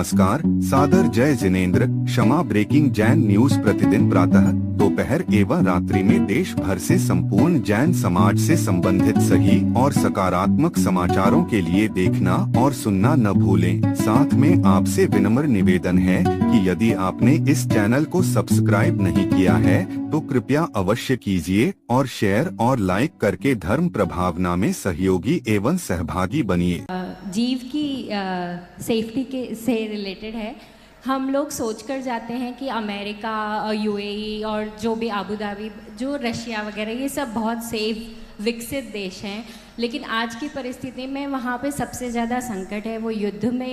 नमस्कार, सादर जय जिनेंद्र। क्षमा ब्रेकिंग जैन न्यूज प्रतिदिन प्रातः, दोपहर एवं रात्रि में देश भर से संपूर्ण जैन समाज से संबंधित सही और सकारात्मक समाचारों के लिए देखना और सुनना न भूलें। साथ में आपसे विनम्र निवेदन है कि यदि आपने इस चैनल को सब्सक्राइब नहीं किया है तो कृपया अवश्य कीजिए और शेयर और लाइक करके धर्म प्रभावना में सहयोगी एवं सहभागी बनिए। जीव की सेफ्टी के से रिलेटेड है। हम लोग सोच कर जाते हैं कि अमेरिका और यूएई और जो भी आबू धाबी, जो रशिया वगैरह, ये सब बहुत सेफ विकसित देश हैं, लेकिन आज की परिस्थिति में वहाँ पे सबसे ज़्यादा संकट है। वो युद्ध में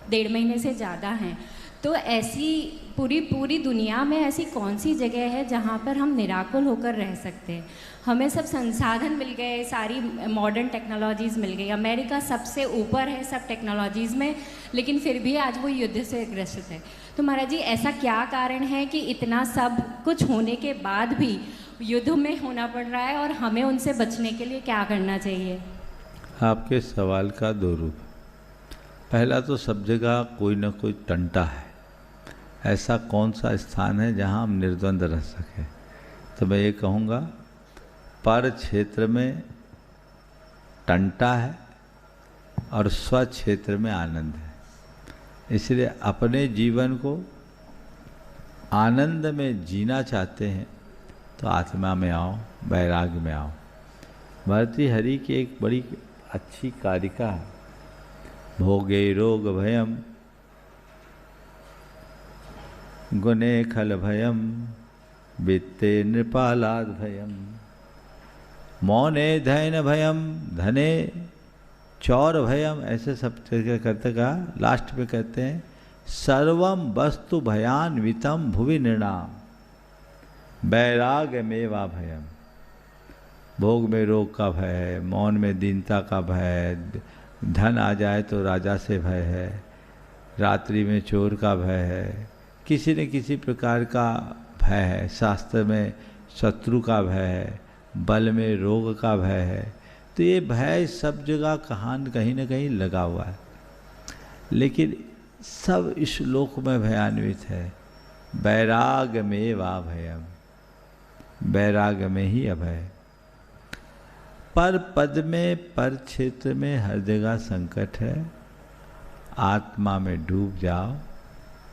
1.5 महीने से ज़्यादा हैं। तो ऐसी पूरी दुनिया में ऐसी कौन सी जगह है जहाँ पर हम निराकुल होकर रह सकते हैं? हमें सब संसाधन मिल गए, सारी मॉडर्न टेक्नोलॉजीज़ मिल गई। अमेरिका सबसे ऊपर है सब टेक्नोलॉजीज़ में, लेकिन फिर भी आज वो युद्ध से ग्रसित है। तो महाराज जी, ऐसा क्या कारण है कि इतना सब कुछ होने के बाद भी युद्ध में होना पड़ रहा है, और हमें उनसे बचने के लिए क्या करना चाहिए? आपके सवाल का दो रूप। पहला तो सब जगह कोई ना कोई टंटा है। ऐसा कौन सा स्थान है जहां हम निर्द्वंद रह सकें? तो मैं ये कहूँगा, पर क्षेत्र में टंटा है और स्व क्षेत्र में आनंद है। इसलिए अपने जीवन को आनंद में जीना चाहते हैं तो आत्मा में आओ, वैराग्य में आओ। भर्तृहरि हरि की एक बड़ी अच्छी कारिका है, भोगे रोग भयम गुणे खल भयम वित्ते नृपालाद भयम मौने धैन भयम धने चौर भयम। ऐसे सब करते का लास्ट में कहते हैं, सर्वम वस्तु भयान्वितम भुवि नृणाम वैराग्य मेवा भयम। भोग में रोग का भय है, मौन में दीनता का भय है, धन आ जाए तो राजा से भय है, रात्रि में चोर का भय है, किसी न किसी प्रकार का भय है, शास्त्र में शत्रु का भय है, बल में रोग का भय है। तो ये भय सब जगह कहीं न कहीं लगा हुआ है, लेकिन सब इस लोक में भयान्वित है। वैराग्य में वा भयम, वैराग्य में ही अभय। पर पद में, पर क्षेत्र में हर जगह संकट है। आत्मा में डूब जाओ,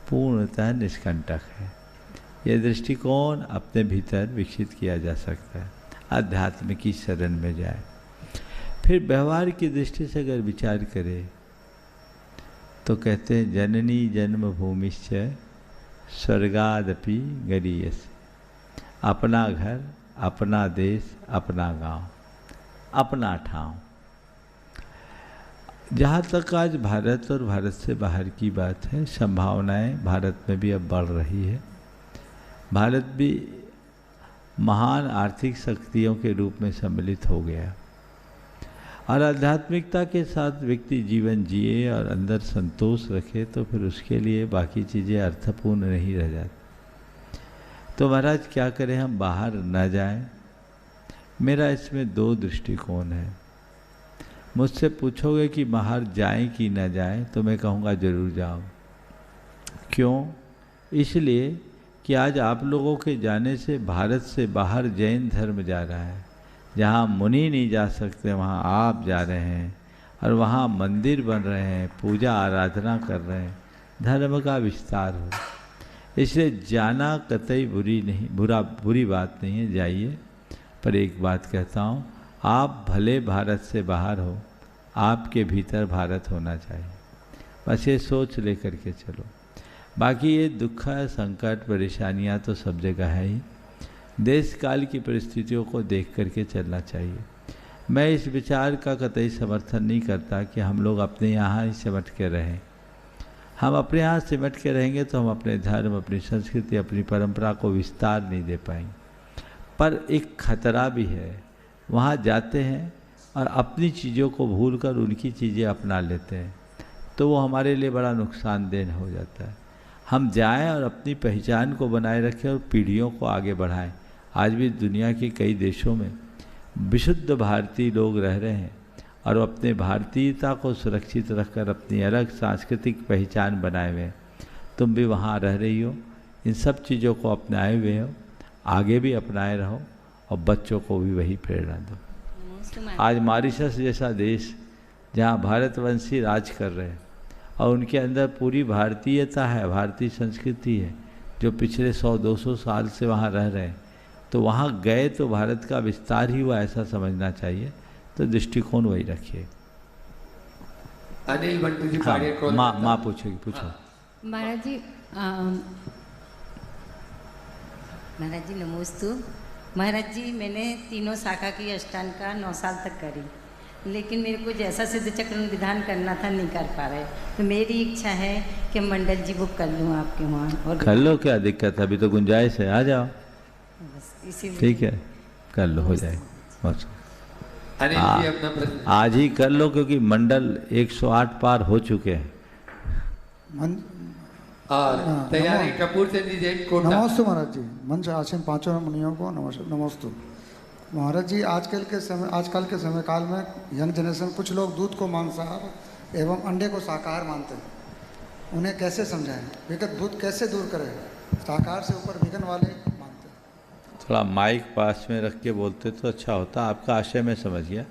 पूर्णतः निष्कंटक है। यह दृष्टिकोण अपने भीतर विकसित किया जा सकता है। अध्यात्म की शरण में जाए। फिर व्यवहार की दृष्टि से अगर विचार करें तो कहते हैं, जननी जन्म भूमिश्च स्वर्गादपि गरीयस। अपना घर, अपना देश, अपना गांव, अपना ठाव। जहाँ तक आज भारत और भारत से बाहर की बात है, संभावनाएं भारत में भी अब बढ़ रही है। भारत भी महान आर्थिक शक्तियों के रूप में सम्मिलित हो गया, और आध्यात्मिकता के साथ व्यक्ति जीवन जिए और अंदर संतोष रखे तो फिर उसके लिए बाकी चीज़ें अर्थपूर्ण नहीं रह जाती। तो महाराज क्या करें, हम बाहर न जाएं? मेरा इसमें 2 दृष्टिकोण है। मुझसे पूछोगे कि बाहर जाएं कि न जाएं, तो मैं कहूँगा जरूर जाओ। क्यों? इसलिए कि आज आप लोगों के जाने से भारत से बाहर जैन धर्म जा रहा है। जहाँ मुनि नहीं जा सकते वहाँ आप जा रहे हैं, और वहाँ मंदिर बन रहे हैं, पूजा आराधना कर रहे हैं, धर्म का विस्तार हो। इसलिए जाना कतई बुरी बात नहीं है, जाइए। पर एक बात कहता हूँ, आप भले भारत से बाहर हो, आपके भीतर भारत होना चाहिए। बस ये सोच लेकर के चलो। बाकी ये दुख, संकट, परेशानियाँ तो सब जगह है ही। देश काल की परिस्थितियों को देख करके चलना चाहिए। मैं इस विचार का कतई समर्थन नहीं करता कि हम लोग अपने यहाँ ही सिमट के रहें। हम अपने यहाँ सिमट के रहेंगे तो हम अपने धर्म, अपनी संस्कृति, अपनी परंपरा को विस्तार नहीं दे पाएंगे। पर एक खतरा भी है, वहाँ जाते हैं और अपनी चीज़ों को भूलकर उनकी चीज़ें अपना लेते हैं, तो वो हमारे लिए बड़ा नुकसानदेह हो जाता है। हम जाएं और अपनी पहचान को बनाए रखें और पीढ़ियों को आगे बढ़ाएं। आज भी दुनिया के कई देशों में विशुद्ध भारतीय लोग रह रहे हैं और अपने भारतीयता को सुरक्षित रखकर अपनी अलग सांस्कृतिक पहचान बनाए हुए। तुम भी वहाँ रह रही हो, इन सब चीज़ों को अपनाए हुए हो, आगे भी अपनाए रहो और बच्चों को भी वही प्रेरणा दो। आज मॉरिशस जैसा देश जहाँ भारतवंशी राज कर रहे हैं और उनके अंदर पूरी भारतीयता है, भारतीय संस्कृति है, जो पिछले 100-200 साल से वहाँ रह रहे हैं, तो वहाँ गए तो भारत का विस्तार ही हुआ, ऐसा समझना चाहिए। तो दृष्टिकोण वही रखिए। अनिल बंटू जी, हाँ, माँ पूछेगी, पूछो। महाराज जी नमोस्तु। महाराज जी, मैंने तीनों शाखा की अष्टांग का 9 साल तक करी, लेकिन मेरे को जैसा सिद्ध चक्र विधान करना था नहीं कर पा रहे। तो मेरी इच्छा है कि मंडल जी बुक कर लूँ आपके वहाँ। और कर लो, क्या दिक्कत है, अभी तो गुंजाइश है, आ जाओ। बस इसीलिए ठीक है, कर लो, हो जाए। बस अनिल जी अपना प्रश्न आज ही कर लो, क्योंकि मंडल 108 पार हो चुके हैं। और तैयारी कपूर चंद जी जेट कोटा। नमस्ते महाराज जी, मंच आसीन पांचों मुनियों को नमस्ते। महाराज जी, आजकल के समय काल में यंग जनरेशन कुछ लोग दूध को मांसाहार एवं अंडे को शाकाहार मानते हैं। उन्हें कैसे समझाएं? विगत दूध कैसे दूर करें? शाकाहार से ऊपर विगन वाले मानते हैं। थोड़ा माइक पास में रख के बोलते तो अच्छा होता। आपका आशय में समझ गया।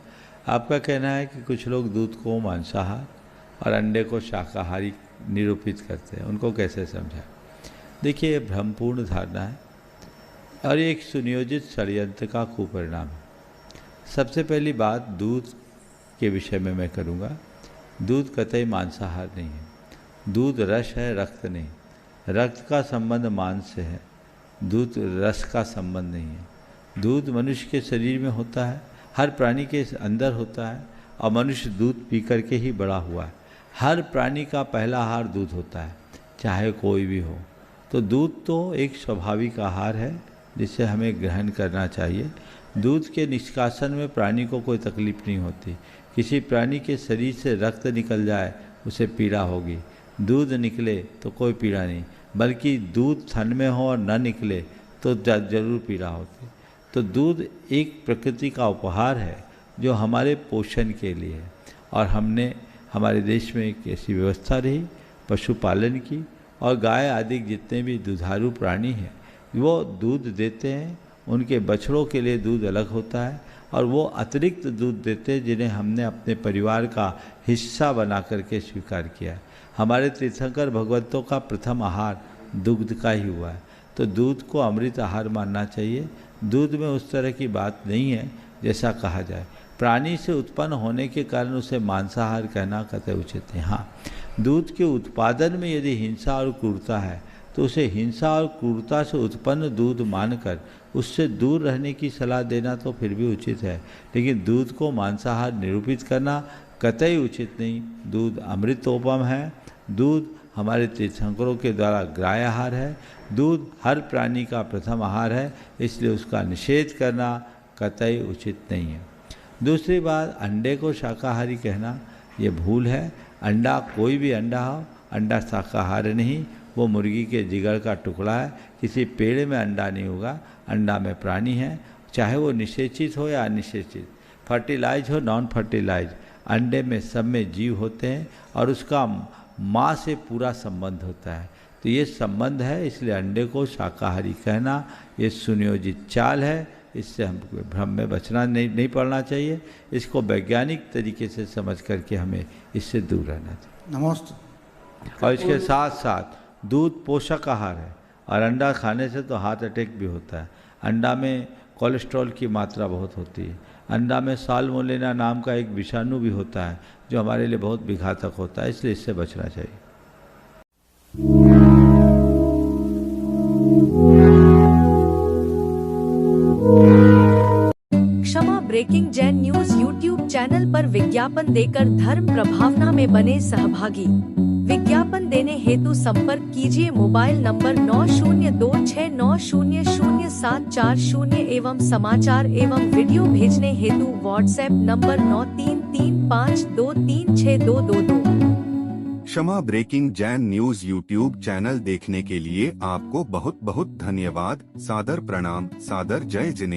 आपका कहना है कि कुछ लोग दूध को मांसाहार और अंडे को शाकाहारी निरूपित करते हैं, उनको कैसे समझाएं? देखिए, ये भ्रमपूर्ण धारणा है और एक सुनियोजित षड्यंत्र का कुपरिणाम है। सबसे पहली बात दूध के विषय में मैं करूँगा। दूध कतई मांसाहार नहीं है। दूध रस है, रक्त नहीं। रक्त का संबंध मांस से है, दूध रस का संबंध नहीं है। दूध मनुष्य के शरीर में होता है, हर प्राणी के अंदर होता है और मनुष्य दूध पी करके ही बड़ा हुआ है। हर प्राणी का पहला आहार दूध होता है, चाहे कोई भी हो। तो दूध तो एक स्वाभाविक आहार है जिसे हमें ग्रहण करना चाहिए। दूध के निष्कासन में प्राणी को कोई तकलीफ नहीं होती। किसी प्राणी के शरीर से रक्त निकल जाए उसे पीड़ा होगी, दूध निकले तो कोई पीड़ा नहीं, बल्कि दूध थन में हो और न निकले तो जरूर पीड़ा होती। तो दूध एक प्रकृति का उपहार है जो हमारे पोषण के लिए है। और हमने हमारे देश में एक ऐसी व्यवस्था रही पशुपालन की, और गाय आदि जितने भी दुधारू प्राणी हैं वो दूध देते हैं। उनके बछड़ों के लिए दूध अलग होता है और वो अतिरिक्त दूध देते हैं जिन्हें हमने अपने परिवार का हिस्सा बना करके स्वीकार किया है। हमारे तीर्थंकर भगवंतों का प्रथम आहार दुग्ध का ही हुआ है। तो दूध को अमृत आहार मानना चाहिए। दूध में उस तरह की बात नहीं है जैसा कहा जाए। प्राणी से उत्पन्न होने के कारण उसे मांसाहार कहना कतई उचित नहीं। हाँ, दूध के उत्पादन में यदि हिंसा और क्रूरता है तो उसे हिंसा और क्रूरता से उत्पन्न दूध मानकर उससे दूर रहने की सलाह देना तो फिर भी उचित है, लेकिन दूध को मांसाहार निरूपित करना कतई उचित नहीं। दूध अमृतोपम है। दूध हमारे तीर्थंकरों के द्वारा ग्राह्य आहार है। दूध हर प्राणी का प्रथम आहार है, इसलिए उसका निषेध करना कतई उचित नहीं है। दूसरी बात, अंडे को शाकाहारी कहना ये भूल है। अंडा कोई भी अंडा हो, अंडा शाकाहारी नहीं, वो मुर्गी के जिगर का टुकड़ा है। किसी पेड़ में अंडा नहीं होगा, अंडा में प्राणी है, चाहे वो निषेचित हो या अनिषेचित, फर्टिलाइज हो नॉन फर्टिलाइज, अंडे में सब में जीव होते हैं और उसका माँ से पूरा संबंध होता है। तो ये संबंध है, इसलिए अंडे को शाकाहारी कहना ये सुनियोजित चाल है। इससे हम भ्रम में बचना नहीं पड़ना चाहिए। इसको वैज्ञानिक तरीके से समझ करके हमें इससे दूर रहना चाहिए। नमस्ते। और इसके साथ साथ दूध पोषक आहार है और अंडा खाने से तो हार्ट अटैक भी होता है। अंडा में कोलेस्ट्रॉल की मात्रा बहुत होती है। अंडा में साल्मोनेला नाम का एक विषाणु भी होता है जो हमारे लिए बहुत विघातक होता है, इसलिए इससे बचना चाहिए। Kshama breaking Jain news YouTube channel पर विज्ञापन देकर धर्म प्रभावना में बने सहभागी। विज्ञापन देने हेतु संपर्क कीजिए मोबाइल नंबर 9026900740 एवं समाचार एवं वीडियो भेजने हेतु WhatsApp number 9335236222। Kshama breaking Jain news YouTube channel देखने के लिए आपको बहुत बहुत धन्यवाद। सादर प्रणाम, सादर जय जिनेंद्र।